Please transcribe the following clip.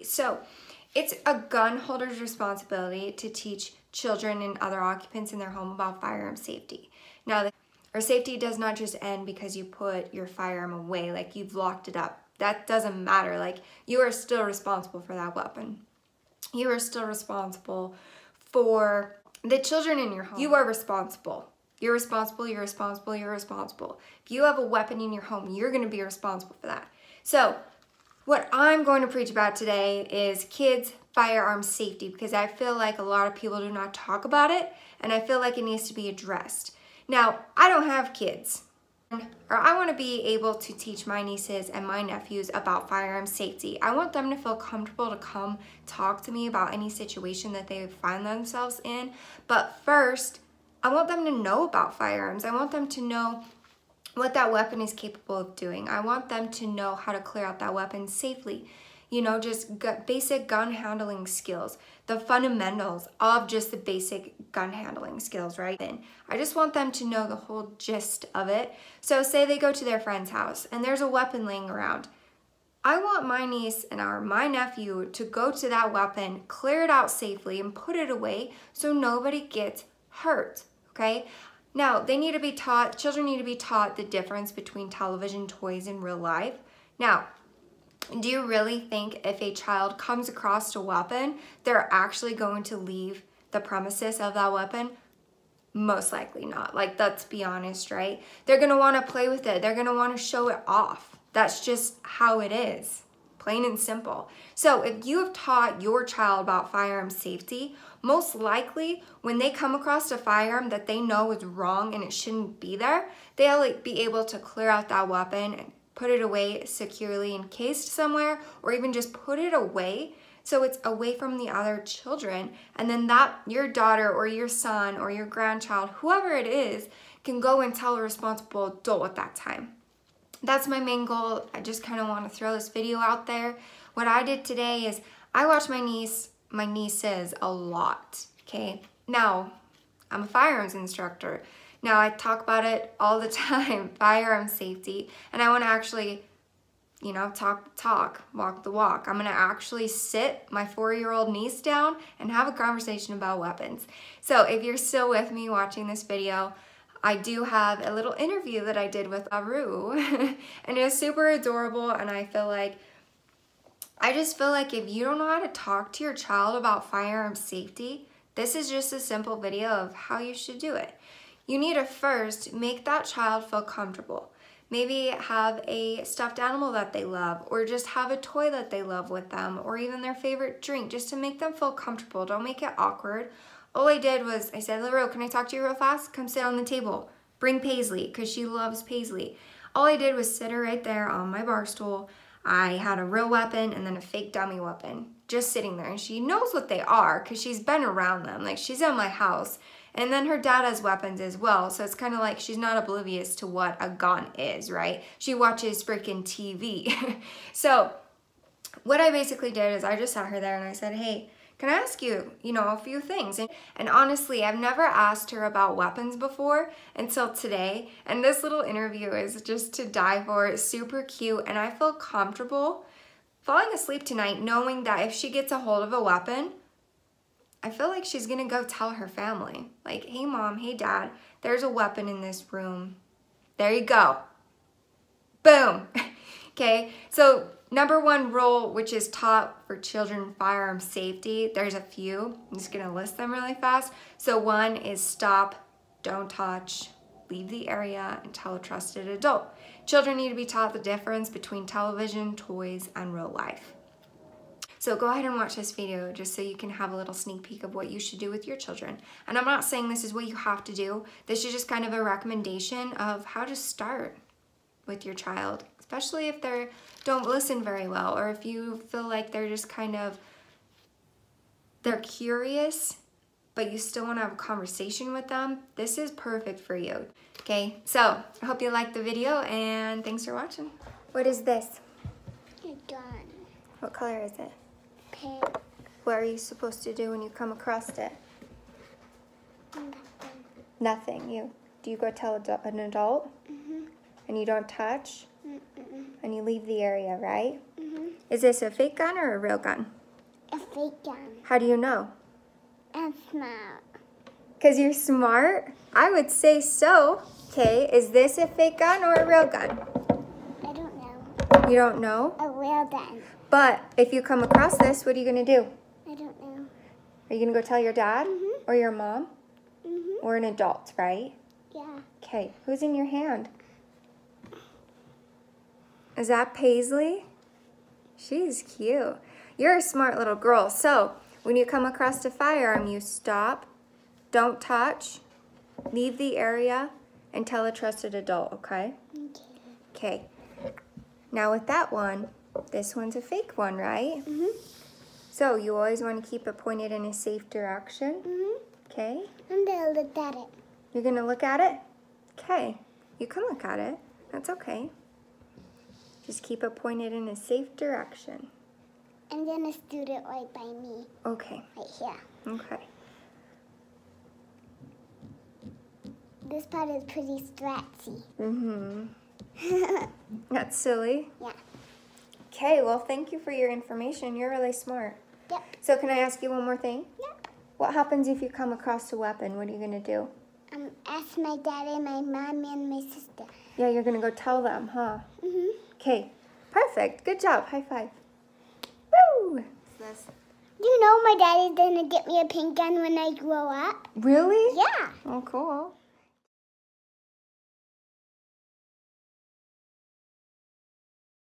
So it's a gun holder's responsibility to teach children and other occupants in their home about firearm safety. Now, our safety does not just end because you put your firearm away, like you've locked it up. That doesn't matter. Like, you are still responsible for that weapon. You are still responsible for the children in your home. You are responsible. You're responsible, you're responsible, you're responsible. If you have a weapon in your home, you're gonna be responsible for that. So, what I'm going to preach about today is kids' firearm safety, because I feel like a lot of people do not talk about it, and I feel like it needs to be addressed. Now, I don't have kids, or I want to be able to teach my nieces and my nephews about firearm safety. I want them to feel comfortable to come talk to me about any situation that they find themselves in. But first, I want them to know about firearms. I want them to know what that weapon is capable of doing. I want them to know how to clear out that weapon safely. You know, just basic gun handling skills, the fundamentals of just the basic gun handling skills, right? And I just want them to know the whole gist of it. So say they go to their friend's house and there's a weapon laying around. I want my niece and my nephew to go to that weapon, clear it out safely, and put it away so nobody gets hurt, okay? Now, they need to be taught, children need to be taught the difference between television toys and real life. Now, do you really think if a child comes across a weapon, they're actually going to leave the premises of that weapon? Most likely not. Like, let's be honest, right? They're going to want to play with it. They're going to want to show it off. That's just how it is, plain and simple. So if you have taught your child about firearm safety, most likely when they come across a firearm that they know is wrong and it shouldn't be there, they'll be able to clear out that weapon and put it away securely encased somewhere, or even just put it away so it's away from the other children. And then that your daughter or your son or your grandchild, whoever it is, can go and tell a responsible adult at that time. That's my main goal. I just kind of want to throw this video out there. What I did today is I watched my nieces a lot, okay? Now, I'm a firearms instructor. Now, I talk about it all the time, firearm safety, and I want to actually, you know, walk the walk. I'm going to actually sit my 4-year-old niece down and have a conversation about weapons. So if you're still with me watching this video, I do have a little interview that I did with Aru, and it was super adorable, and I just feel like if you don't know how to talk to your child about firearm safety, this is just a simple video of how you should do it. You need to first make that child feel comfortable. Maybe have a stuffed animal that they love, or just have a toy that they love with them, or even their favorite drink, just to make them feel comfortable. Don't make it awkward. All I did was, I said, LaRue, can I talk to you real fast? Come sit on the table. Bring Paisley, because she loves Paisley. All I did was sit her right there on my bar stool. I had a real weapon and then a fake dummy weapon, just sitting there. And she knows what they are, because she's been around them. Like, she's at my house. And then her dad has weapons as well, so it's kind of like she's not oblivious to what a gun is, right? She watches freaking TV. So what I basically did is I just sat her there and I said, hey, can I ask you, a few things? And honestly, I've never asked her about weapons before until today. And this little interview is just to die for. It's super cute, and I feel comfortable falling asleep tonight knowing that if she gets a hold of a weapon, I feel like she's gonna go tell her family. Like, hey mom, hey dad, there's a weapon in this room. There you go. Boom. Okay, so number 1 rule, which is taught for children firearm safety, there's a few. I'm just gonna list them really fast. So 1 is stop, don't touch, leave the area, and tell a trusted adult. Children need to be taught the difference between television, toys, and real life. So go ahead and watch this video just so you can have a little sneak peek of what you should do with your children. And I'm not saying this is what you have to do. This is just kind of a recommendation of how to start with your child, especially if they don't listen very well, or if you feel like they're just they're curious, but you still want to have a conversation with them. This is perfect for you. Okay, so I hope you liked the video, and thanks for watching. What is this? A gun. What color is it? Pink. What are you supposed to do when you come across it? Nothing. Nothing. Do you go tell an adult? Mm-hmm. And you don't touch? Mm-mm. And you leave the area, right? Mm-hmm. Is this a fake gun or a real gun? A fake gun. How do you know? I'm smart. Because you're smart? I would say so. Okay, is this a fake gun or a real gun? I don't know. You don't know? A real gun. But if you come across this, what are you going to do? I don't know. Are you going to go tell your dad or your mom or an adult, right? Yeah. Okay, who's in your hand? Is that Paisley? She's cute. You're a smart little girl. So when you come across a firearm, you stop, don't touch, leave the area, and tell a trusted adult, okay? Okay. Now with that one, this one's a fake one, right? So you always want to keep it pointed in a safe direction, okay? I'm gonna look at it. You're gonna look at it? Okay, you can look at it, that's okay. Just keep it pointed in a safe direction. I'm gonna shoot it right by me. Okay, Right here. okay. This part is pretty stretchy. That's silly. Yeah. Okay, well thank you for your information. You're really smart. Yep. So can I ask you one more thing? Yep. What happens if you come across a weapon? What are you gonna do? Ask my daddy, my mom, and my sister. Yeah, you're gonna go tell them, huh? Okay, perfect. Good job. High five. Woo! You know my daddy's gonna get me a pink gun when I grow up? Really? Yeah. Oh, cool.